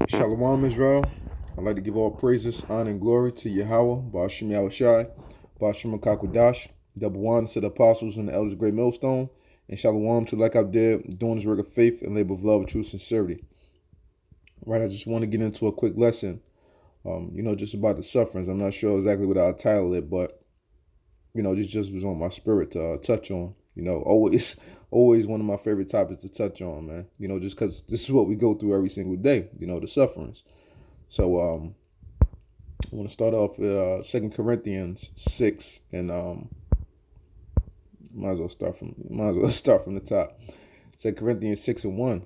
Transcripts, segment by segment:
Shalom, Israel. I'd like to give all praises, honor, and glory to Yahweh, Ba'ashim Yahushai, Ba'ashim Kakwadash, double one to the apostles and the elders of Great Millstone, and Shalom to like I did, doing this work of faith and labor of love, true sincerity. Right, I just want to get into a quick lesson, just about the sufferings. I'm not sure exactly what I'll title it, but, this just was on my spirit to touch on. Always, always one of my favorite topics to touch on, man. Just because this is what we go through every single day, the sufferings. So I want to start off with 2 Corinthians 6, and might as well start from the top. 2 Corinthians 6 and 1.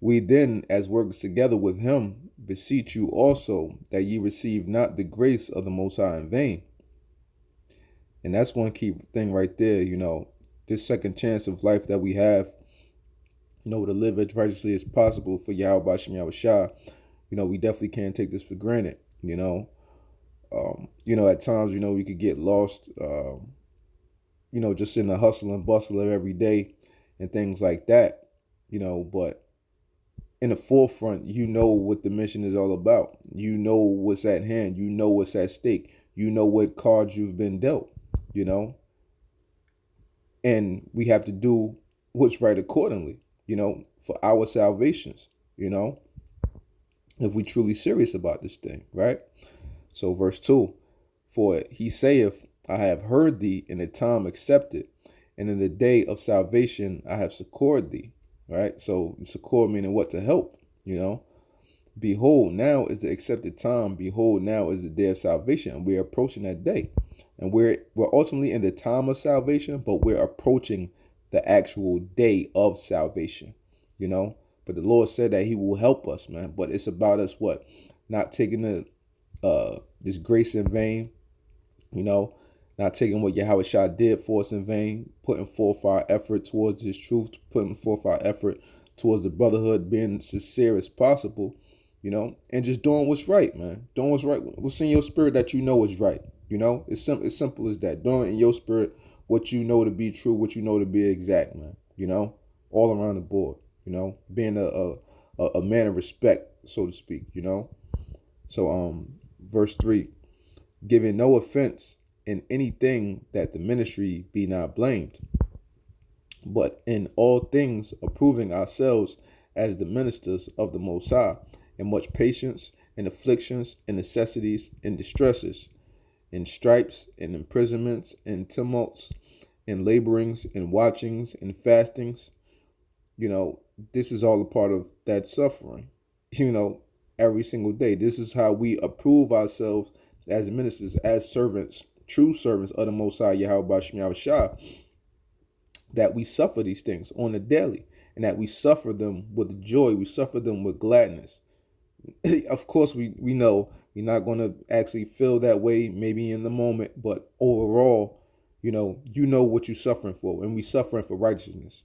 We then, as workers together with him, beseech you also that ye receive not the grace of the Most High in vain. And that's one key thing right there. This second chance of life that we have, to live as righteously as possible for Yahweh Ba'ashim Yahushai. We definitely can't take this for granted. At times, we could get lost, just in the hustle and bustle of every day and things like that, but in the forefront, what the mission is all about. What's at hand. What's at stake. What cards you've been dealt, and we have to do what's right accordingly, for our salvations, if we truly serious about this thing, right? So verse 2, for he saith, I have heard thee in the time accepted, and in the day of salvation I have succored thee, right? So succor meaning what? To help, Behold, now is the accepted time. Behold, now is the day of salvation, and we're approaching that day. And we're ultimately in the time of salvation, but we're approaching the actual day of salvation, But the Lord said that he will help us, man. But it's about us what? Not taking this grace in vain, not taking what Yahweh Shah did for us in vain, putting forth our effort towards his truth, putting forth our effort towards the brotherhood, being sincere as possible, and just doing what's right, man. Doing what's right. What's in your spirit that is right, It's simple as that. Doing in your spirit what you know to be true, what you know to be exact, man. All around the board, being a man of respect, so to speak, So verse 3, giving no offense in anything that the ministry be not blamed, but in all things approving ourselves as the ministers of the Most High, in much patience, in afflictions, in necessities, in distresses, in stripes, in imprisonments, in tumults, in laborings, in watchings, in fastings. This is all a part of that suffering, every single day. This is how we approve ourselves as ministers, as servants, true servants of the Most High Yahweh Ba'ashim Yahushai, that we suffer these things on a daily, and that we suffer them with joy, we suffer them with gladness. Of course, we know we're not going to actually feel that way maybe in the moment, but overall, what you're suffering for, and we suffering for righteousness,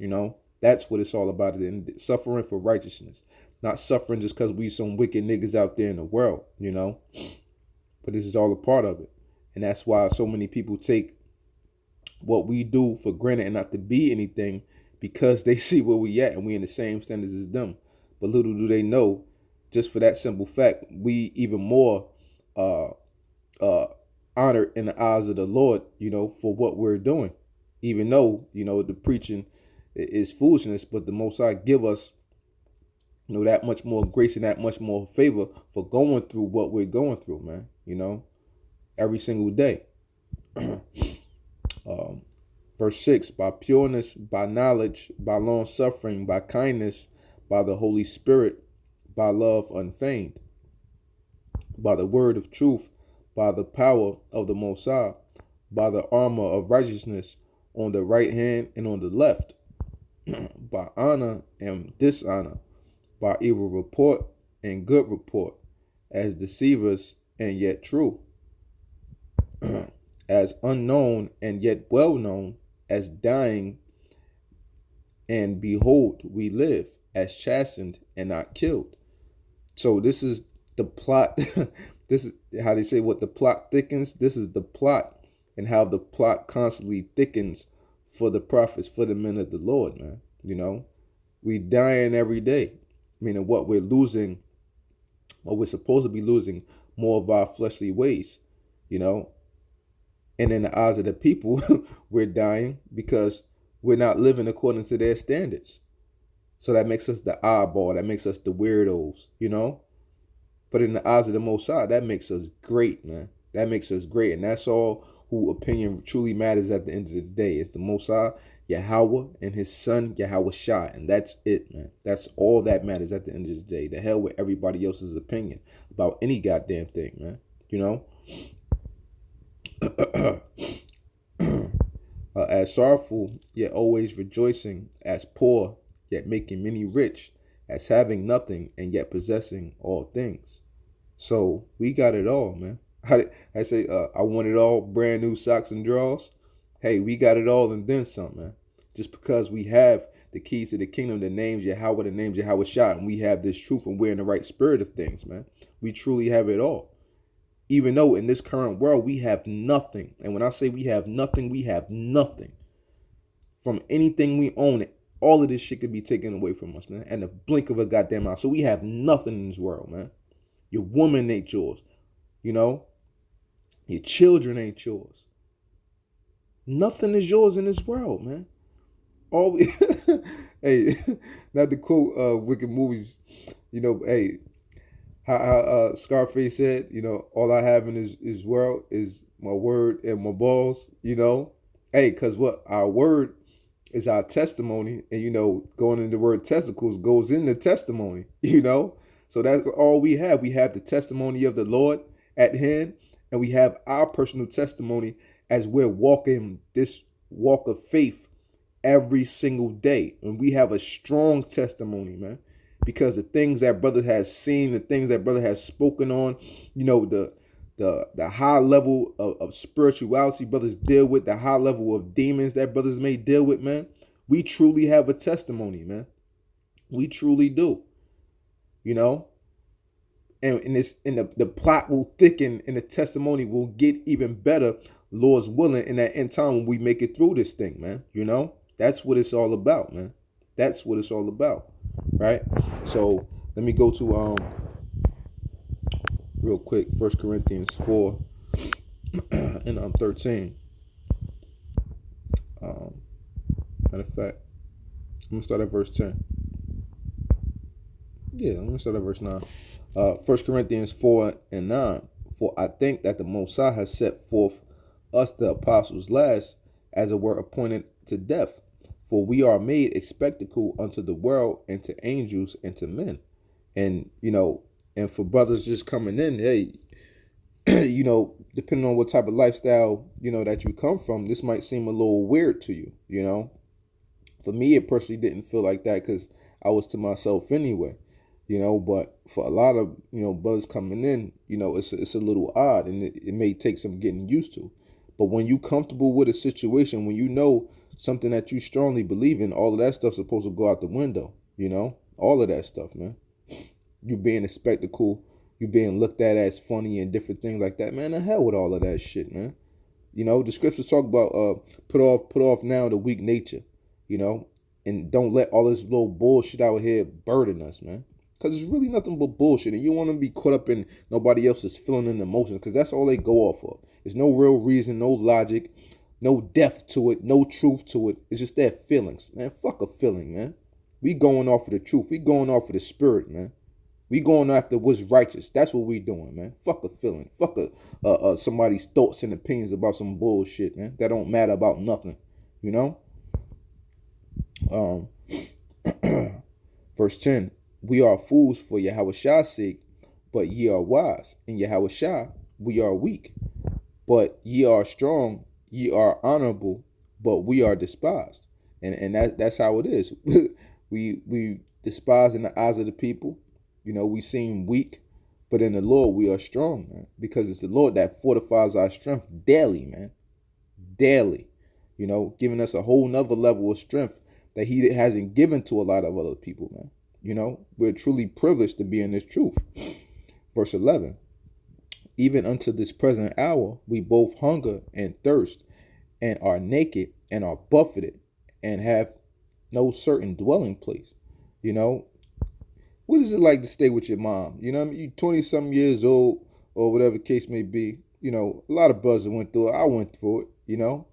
That's what it's all about, and suffering for righteousness, not suffering just because we some wicked niggas out there in the world, But this is all a part of it, and that's why so many people take what we do for granted and not to be anything, because they see where we at and we in the same standards as them. But little do they know, just for that simple fact, we even more honored in the eyes of the Lord, for what we're doing. Even though, the preaching is foolishness, but the Most High give us, that much more grace and that much more favor for going through what we're going through, man, every single day. Verse 6, by pureness, by knowledge, by long suffering, by kindness, by the Holy Spirit, by love unfeigned, by the word of truth, by the power of the Most High, by the armor of righteousness on the right hand and on the left, by honor and dishonor, by evil report and good report, as deceivers and yet true, as unknown and yet well known, as dying and behold we live, as chastened and not killed. So this is the plot. This is how they say what the plot thickens. This is the plot, and how the plot constantly thickens for the prophets, for the men of the Lord, man. We dying every day, meaning what we're losing or we're supposed to be losing more of our fleshly ways, you know. And in the eyes of the people, we're dying because we're not living according to their standards. So that makes us the oddball. That makes us the weirdos, you know. But in the eyes of the Most High, that makes us great, man. That makes us great, and that's all who opinion truly matters at the end of the day. It's the Most High, Yahweh, and His Son Yahweh Shai, and that's it, man. That's all that matters at the end of the day. The hell with everybody else's opinion about any goddamn thing, man. You know. As sorrowful, yet always rejoicing, as poor, yet making many rich, as having nothing, and yet possessing all things. So we got it all, man. I say, I want it all, brand new socks and drawers. Hey, we got it all and then some, man. Just because we have the keys to the kingdom, the names Yahweh, the names Yahweh Shai, and we have this truth and we're in the right spirit of things, man. We truly have it all. Even though in this current world we have nothing. And when I say we have nothing, we have nothing. From anything we own, all of this shit could be taken away from us, man. And the blink of a goddamn eye. So we have nothing in this world, man. Your woman ain't yours. You know? Your children ain't yours. Nothing is yours in this world, man. All we hey, not to quote wicked movies, you know, hey, how Scarface said, you know, all I have in this world is my word and my balls, you know. Hey, because what our word is our testimony, and you know, going in the word testicles goes in the testimony, you know. So that's all we have. We have the testimony of the Lord at hand, and we have our personal testimony as we're walking this walk of faith every single day. And we have a strong testimony, man, because the things that brother has seen, the things that brother has spoken on, you know, the high level of spirituality brothers deal with, the high level of demons that brothers may deal with, man. We truly have a testimony, man. We truly do. You know? And the plot will thicken and the testimony will get even better, Lord's willing, in that end time when we make it through this thing, man. You know? That's what it's all about, man. That's what it's all about. Right? So let me go to real quick, 1 Corinthians 4 and 13. Matter of fact, I'm gonna start at verse 10. Yeah, I'm gonna start at verse 9. 1 Corinthians 4 and 9. For I think that the Most High has set forth us the apostles last, as it were appointed to death. For we are made a spectacle unto the world, and to angels, and to men. And you know, and for brothers just coming in, hey, you know, depending on what type of lifestyle, you know, that you come from, this might seem a little weird to you, you know. For me, it personally didn't feel like that because I was to myself anyway, you know. But for a lot of, you know, brothers coming in, you know, it's a little odd, and it may take some getting used to. But when you comfortable with a situation, when you know something that you strongly believe in, all of that stuff's supposed to go out the window, you know, all of that stuff, man. You being a spectacle, you being looked at as funny and different things like that, man. The hell with all of that shit, man. You know, the scriptures talk about put off now the weak nature, you know, and don't let all this little bullshit out here burden us, man. Because it's really nothing but bullshit, and you want to be caught up in nobody else's feeling and emotions, because that's all they go off of. There's no real reason, no logic, no depth to it, no truth to it. It's just their feelings, man. Fuck a feeling, man. We going off of the truth. We going off of the spirit, man. We going after what's righteous. That's what we doing, man. Fuck a feeling. Fuck somebody's thoughts and opinions about some bullshit, man. That don't matter about nothing, you know. Verse 10. We are fools for Yahweh Shai's sake, but ye are wise. In Yahweh Shai, we are weak, but ye are strong. Ye are honorable, but we are despised. And that's how it is. we despise in the eyes of the people. You know, we seem weak, but in the Lord we are strong, man. Because it's the Lord that fortifies our strength daily, man. Daily. You know, giving us a whole nother level of strength that he hasn't given to a lot of other people, man. You know, we're truly privileged to be in this truth. Verse 11. Even unto this present hour, we both hunger and thirst, and are naked, and are buffeted, and have no certain dwelling place. You know, What is it like to stay with your mom? You know what I mean? You 20 some years old or whatever the case may be. You know, a lot of brothers went through it. I went through it, you know,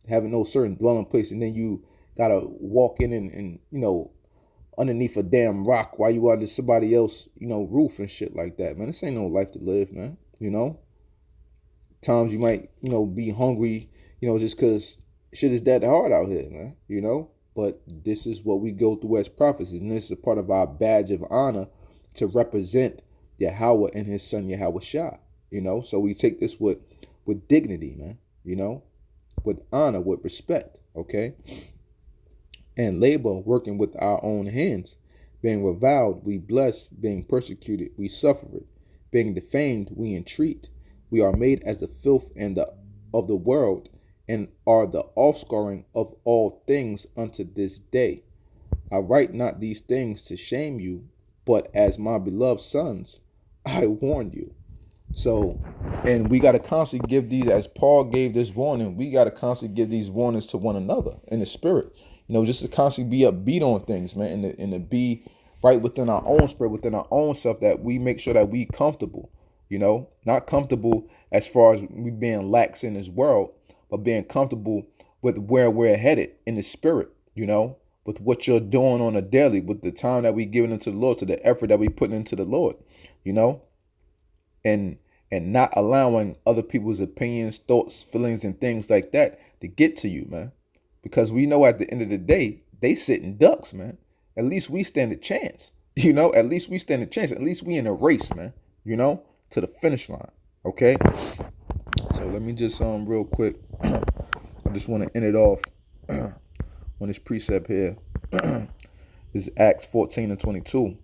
having no certain dwelling place, and then you gotta walk in and underneath a damn rock while you under somebody else, roof and shit like that, man. This ain't no life to live, man. Times you might, be hungry, just because shit is that hard out here, man. But this is what we go through as prophets, and this is a part of our badge of honor to represent Yahweh and his son Yahweh Shah. So we take this with dignity, man, with honor, with respect, okay? And labor, working with our own hands. Being reviled, we bless. Being persecuted, we suffer it. Being defamed, we entreat. We are made as the filth of the world, and are the offscouring of all things unto this day. I write not these things to shame you, but as my beloved sons, I warn you. So, and we got to constantly give these, as Paul gave this warning, we got to constantly give these warnings to one another in the spirit, just to constantly be upbeat on things, man, and to be right within our own spirit, within our own self, that we make sure that we comfortable, not comfortable as far as we being lax in this world, but being comfortable with where we're headed in the spirit, with what you're doing on a daily, with the time that we giving into the Lord, to the effort that we putting into the Lord, and not allowing other people's opinions, thoughts, feelings, and things like that to get to you, man. Because we know at the end of the day, they sitting ducks, man. At least we stand a chance, At least we stand a chance. At least we in a race, man, to the finish line, okay? So let me just, real quick, I just want to end it off on this precept here. This is Acts 14 and 22.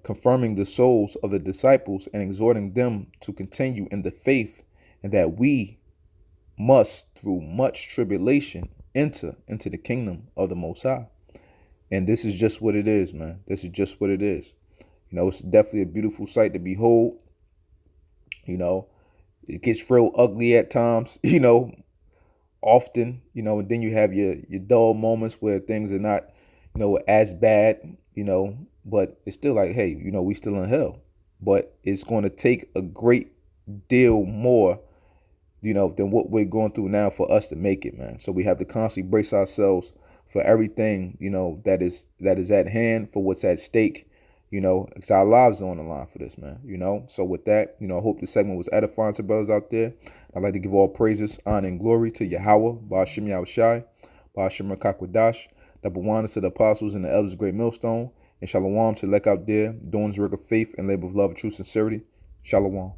Confirming the souls of the disciples and exhorting them to continue in the faith, and that we must, through much tribulation, enter into the kingdom of the Most High. And this is just what it is, man. This is just what it is. It's definitely a beautiful sight to behold. It gets real ugly at times, often, and then you have your dull moments where things are not, as bad, but it's still like, hey, we still in hell. But it's going to take a great deal more, than what we're going through now for us to make it, man. So we have to constantly brace ourselves for everything, that is at hand, for what's at stake, because our lives are on the line for this, man, So with that, I hope this segment was edifying to brothers out there. I'd like to give all praises, honor, and glory to Yahweh, Ba'ashem Yahushai, Ba'ashem Rakakwadash, double honor to the apostles and the elders of Great Millstone, and shalom to Lek out there, doing his work of faith and labor of love and true sincerity. Shalom.